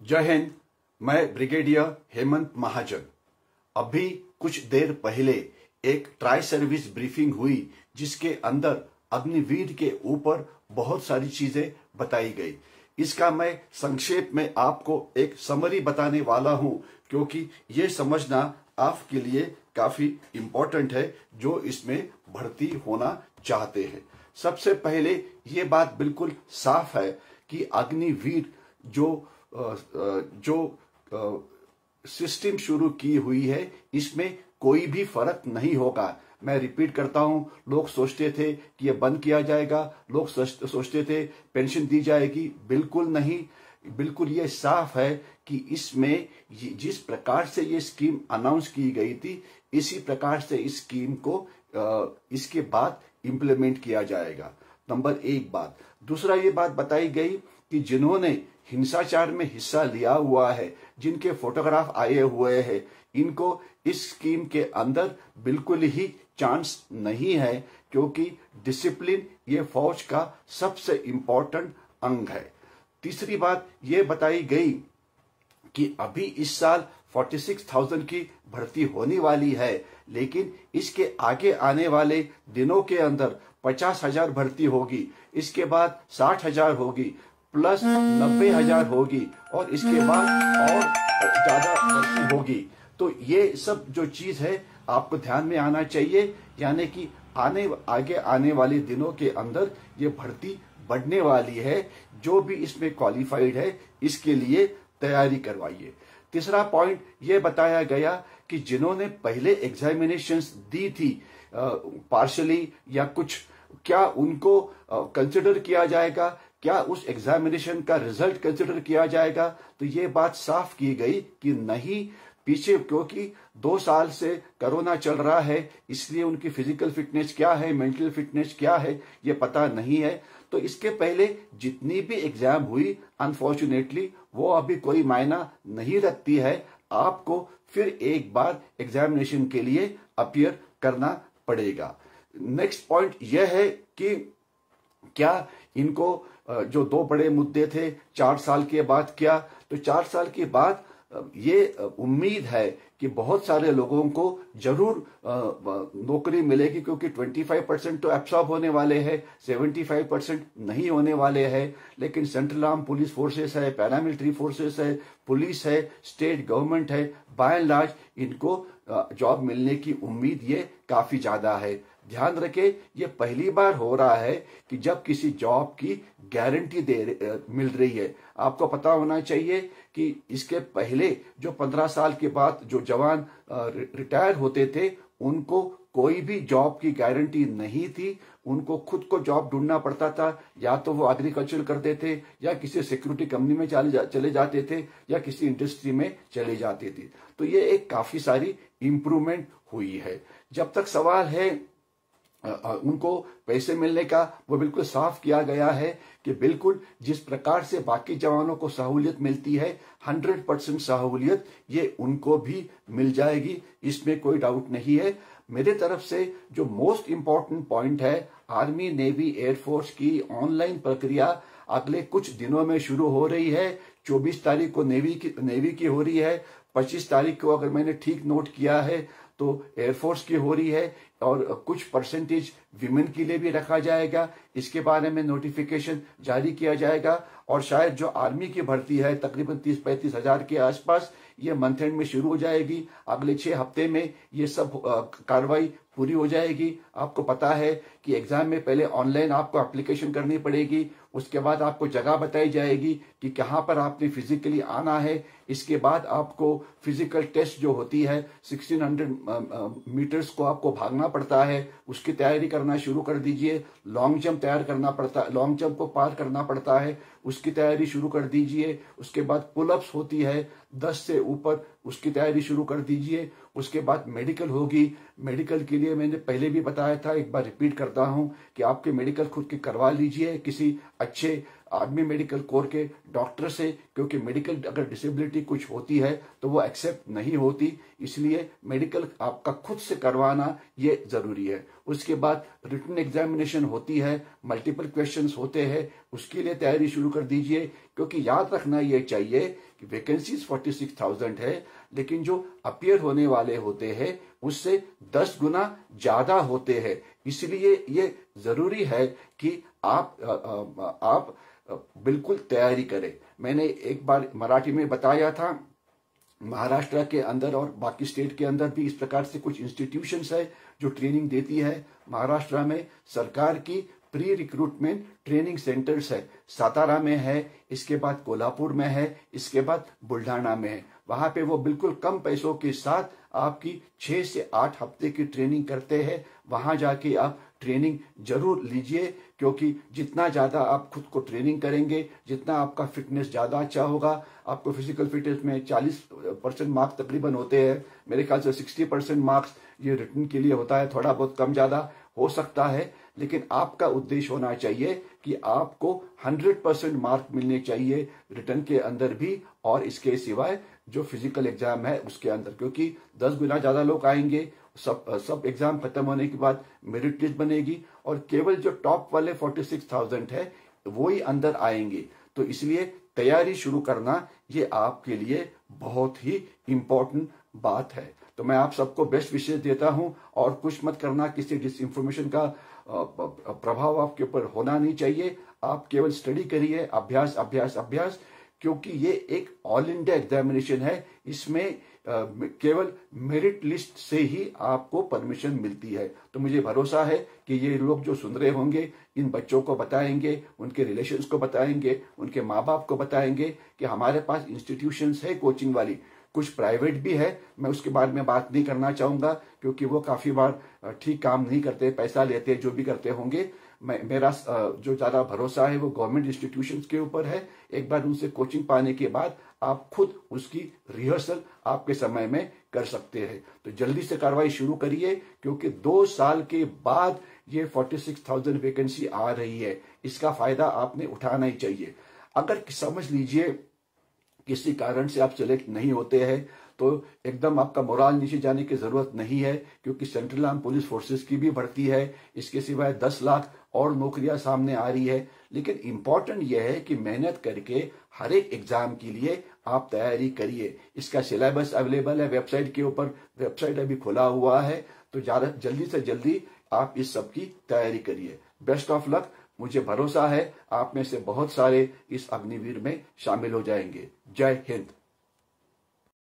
जय हिंद। मैं ब्रिगेडियर हेमंत महाजन। अभी कुछ देर पहले एक ट्राई सर्विस ब्रीफिंग हुई जिसके अंदर अग्निवीर के ऊपर बहुत सारी चीजें बताई गई। इसका मैं संक्षेप में आपको एक समरी बताने वाला हूं क्योंकि ये समझना आपके लिए काफी इम्पोर्टेंट है जो इसमें भर्ती होना चाहते हैं। सबसे पहले ये बात बिल्कुल साफ है कि अग्निवीर जो सिस्टम शुरू की हुई है इसमें कोई भी फर्क नहीं होगा। मैं रिपीट करता हूं, लोग सोचते थे कि ये बंद किया जाएगा, लोग सोचते थे पेंशन दी जाएगी। बिल्कुल नहीं, बिल्कुल ये साफ है कि इसमें जिस प्रकार से ये स्कीम अनाउंस की गई थी इसी प्रकार से इस स्कीम को इसके बाद इम्प्लीमेंट किया जाएगा। नंबर एक बात। दूसरा ये बात बताई गई कि जिन्होंने हिंसाचार में हिस्सा लिया हुआ है, जिनके फोटोग्राफ आए हुए हैं, इनको इस स्कीम के अंदर बिल्कुल ही चांस नहीं है क्योंकि डिसिप्लिन ये फौज का सबसे इंपॉर्टेंट अंग है। तीसरी बात ये बताई गई कि अभी इस साल 46,000 की भर्ती होने वाली है, लेकिन इसके आगे आने वाले दिनों के अंदर 50,000 भर्ती होगी, इसके बाद 60,000 होगी, प्लस 90,000 होगी और इसके बाद और ज्यादा भर्ती होगी। तो ये सब जो चीज है आपको ध्यान में आना चाहिए, यानी कि आगे आने वाले दिनों के अंदर ये भर्ती बढ़ने वाली है। जो भी इसमें क्वालिफाइड है इसके लिए तैयारी करवाइए। तीसरा पॉइंट ये बताया गया कि जिन्होंने पहले एग्जामिनेशंस दी थी पार्शली या कुछ, क्या उनको कंसिडर किया जाएगा, क्या उस एग्जामिनेशन का रिजल्ट कंसिडर किया जाएगा? तो ये बात साफ की गई कि नहीं, पीछे क्योंकि 2 साल से कोरोना चल रहा है इसलिए उनकी फिजिकल फिटनेस क्या है, मेंटल फिटनेस क्या है, ये पता नहीं है। तो इसके पहले जितनी भी एग्जाम हुई अनफॉर्चुनेटली वो अभी कोई मायना नहीं रखती है। आपको फिर एक बार एग्जामिनेशन के लिए अपीयर करना पड़ेगा। नेक्स्ट पॉइंट यह है कि क्या इनको जो 2 बड़े मुद्दे थे 4 साल के बाद, क्या तो 4 साल के बाद ये उम्मीद है कि बहुत सारे लोगों को जरूर नौकरी मिलेगी क्योंकि 25% तो एब्सॉर्ब होने वाले हैं, 75% नहीं होने वाले हैं। लेकिन सेंट्रल आर्म पुलिस फोर्सेस है, पैरामिलिट्री फोर्सेस है, पुलिस है, स्टेट गवर्नमेंट है, बाय एंड लार्ज इनको जॉब मिलने की उम्मीद ये काफी ज्यादा है। ध्यान रखें, ये पहली बार हो रहा है कि जब किसी जॉब की गारंटी मिल रही है। आपको पता होना चाहिए कि इसके पहले जो 15 साल के बाद जो जवान रिटायर होते थे उनको कोई भी जॉब की गारंटी नहीं थी। उनको खुद को जॉब ढूंढना पड़ता था, या तो वो एग्रीकल्चर करते थे या किसी सिक्योरिटी कंपनी में चले जाते थे या किसी इंडस्ट्री में चले जाते थे। तो ये एक काफी सारी इंप्रूवमेंट हुई है। जब तक सवाल है उनको पैसे मिलने का, वो बिल्कुल साफ किया गया है कि बिल्कुल जिस प्रकार से बाकी जवानों को सहूलियत मिलती है 100% सहूलियत ये उनको भी मिल जाएगी, इसमें कोई डाउट नहीं है। मेरे तरफ से जो मोस्ट इंपॉर्टेंट पॉइंट है, आर्मी, नेवी, एयरफोर्स की ऑनलाइन प्रक्रिया अगले कुछ दिनों में शुरू हो रही है। 24 तारीख को नेवी की हो रही है, 25 तारीख को अगर मैंने ठीक नोट किया है तो एयरफोर्स की हो रही है और कुछ परसेंटेज विमेन के लिए भी रखा जाएगा। इसके बारे में नोटिफिकेशन जारी किया जाएगा और शायद जो आर्मी की भर्ती है तकरीबन 30-35 हजार के आसपास ये मंथ एंड में शुरू हो जाएगी। अगले 6 हफ्ते में ये सब कार्रवाई पूरी हो जाएगी। आपको पता है कि एग्जाम में पहले ऑनलाइन आपको एप्लीकेशन करनी पड़ेगी, उसके बाद आपको जगह बताई जाएगी कि कहाँ पर आपने फिजिकली आना है। इसके बाद आपको फिजिकल टेस्ट जो होती है 1600 मीटर्स को आपको भागना पड़ता है, उसकी तैयारी करना शुरू कर दीजिए। लॉन्ग जंप तैयार करना पड़ता है, लॉन्ग जंप को पार करना पड़ता है, उसकी तैयारी शुरू कर दीजिए। उसके बाद पुलअप्स होती है 10 से ऊपर, उसकी तैयारी शुरू कर दीजिए। उसके बाद मेडिकल होगी। मेडिकल के लिए मैंने पहले भी बताया था, एक बार रिपीट करता हूं कि आपके मेडिकल खुद के करवा लीजिए किसी अच्छे आर्मी मेडिकल कोर के डॉक्टर से, क्योंकि मेडिकल अगर डिसेबिलिटी कुछ होती है तो वो एक्सेप्ट नहीं होती, इसलिए मेडिकल आपका खुद से करवाना ये जरूरी है। उसके बाद रिटन एग्जामिनेशन होती है, मल्टीपल क्वेश्चंस होते हैं, उसके लिए तैयारी शुरू कर दीजिए, क्योंकि याद रखना ये चाहिए कि वैकेंसीज 46,000 है, लेकिन जो अपीयर होने वाले होते हैं उससे 10 गुना ज्यादा होते हैं। इसलिए ये जरूरी है कि आप बिल्कुल तैयारी करें। मैंने एक बार मराठी में बताया था, महाराष्ट्र के अंदर और बाकी स्टेट के अंदर भी इस प्रकार से कुछ इंस्टीट्यूशंस है जो ट्रेनिंग देती है। महाराष्ट्र में सरकार की प्री रिक्रूटमेंट ट्रेनिंग सेंटर्स है, सातारा में है, इसके बाद कोल्हापुर में है, इसके बाद बुल्ढाना में है। वहां पे वो बिल्कुल कम पैसों के साथ आपकी 6 से 8 हफ्ते की ट्रेनिंग करते हैं। वहां जाके आप ट्रेनिंग जरूर लीजिए, क्योंकि जितना ज्यादा आप खुद को ट्रेनिंग करेंगे, जितना आपका फिटनेस ज्यादा अच्छा होगा। आपको फिजिकल फिटनेस में 40% मार्क्स तकरीबन होते हैं, मेरे ख्याल से 60% मार्क्स ये रिटन के लिए होता है, थोड़ा बहुत कम ज्यादा हो सकता है, लेकिन आपका उद्देश्य होना चाहिए कि आपको 100% मार्क मिलने चाहिए रिटन के अंदर भी, और इसके सिवाय जो फिजिकल एग्जाम है उसके अंदर, क्योंकि 10 गुना ज्यादा लोग आएंगे। सब एग्जाम खत्म होने के बाद मेरिट लिस्ट बनेगी और केवल जो टॉप वाले 46,000 है वो ही अंदर आएंगे। तो इसलिए तैयारी शुरू करना ये आपके लिए बहुत ही इंपॉर्टेंट बात है। तो मैं आप सबको बेस्ट विशेष देता हूं, और कुछ मत करना, किसी डिसइंफॉर्मेशन का प्रभाव आपके ऊपर होना नहीं चाहिए। आप केवल स्टडी करिए, अभ्यास अभ्यास अभ्यास, क्योंकि ये एक ऑल इंडिया एग्जामिनेशन है। इसमें केवल मेरिट लिस्ट से ही आपको परमिशन मिलती है। तो मुझे भरोसा है कि ये लोग जो सुन रहे होंगे इन बच्चों को बताएंगे, उनके रिलेशंस को बताएंगे, उनके माँ बाप को बताएंगे कि हमारे पास इंस्टीट्यूशंस है कोचिंग वाली, कुछ प्राइवेट भी है। मैं उसके बारे में बात नहीं करना चाहूंगा, क्योंकि वो काफी बार ठीक काम नहीं करते, पैसा लेते, जो भी करते होंगे। मेरा जो ज्यादा भरोसा है वो गवर्नमेंट इंस्टीट्यूशंस के ऊपर है। एक बार उनसे कोचिंग पाने के बाद आप खुद उसकी रिहर्सल आपके समय में कर सकते हैं। तो जल्दी से कार्रवाई शुरू करिए, क्योंकि 2 साल के बाद ये 46,000 वैकेंसी आ रही है, इसका फायदा आपने उठाना ही चाहिए। अगर समझ लीजिए किसी कारण से आप सिलेक्ट नहीं होते हैं, तो एकदम आपका मोराल नीचे जाने की जरूरत नहीं है, क्योंकि सेंट्रल आर्म पुलिस फोर्सेस की भी भर्ती है। इसके सिवाय 10 लाख और नौकरियां सामने आ रही है। लेकिन इंपॉर्टेंट यह है कि मेहनत करके हर एक एग्जाम के लिए आप तैयारी करिए। इसका सिलेबस अवेलेबल है वेबसाइट के ऊपर, वेबसाइट अभी खुला हुआ है, तो जल्दी से जल्दी आप इस सब की तैयारी करिए। Best of luck. मुझे भरोसा है आप में से बहुत सारे इस अग्निवीर में शामिल हो जाएंगे। जय हिंद।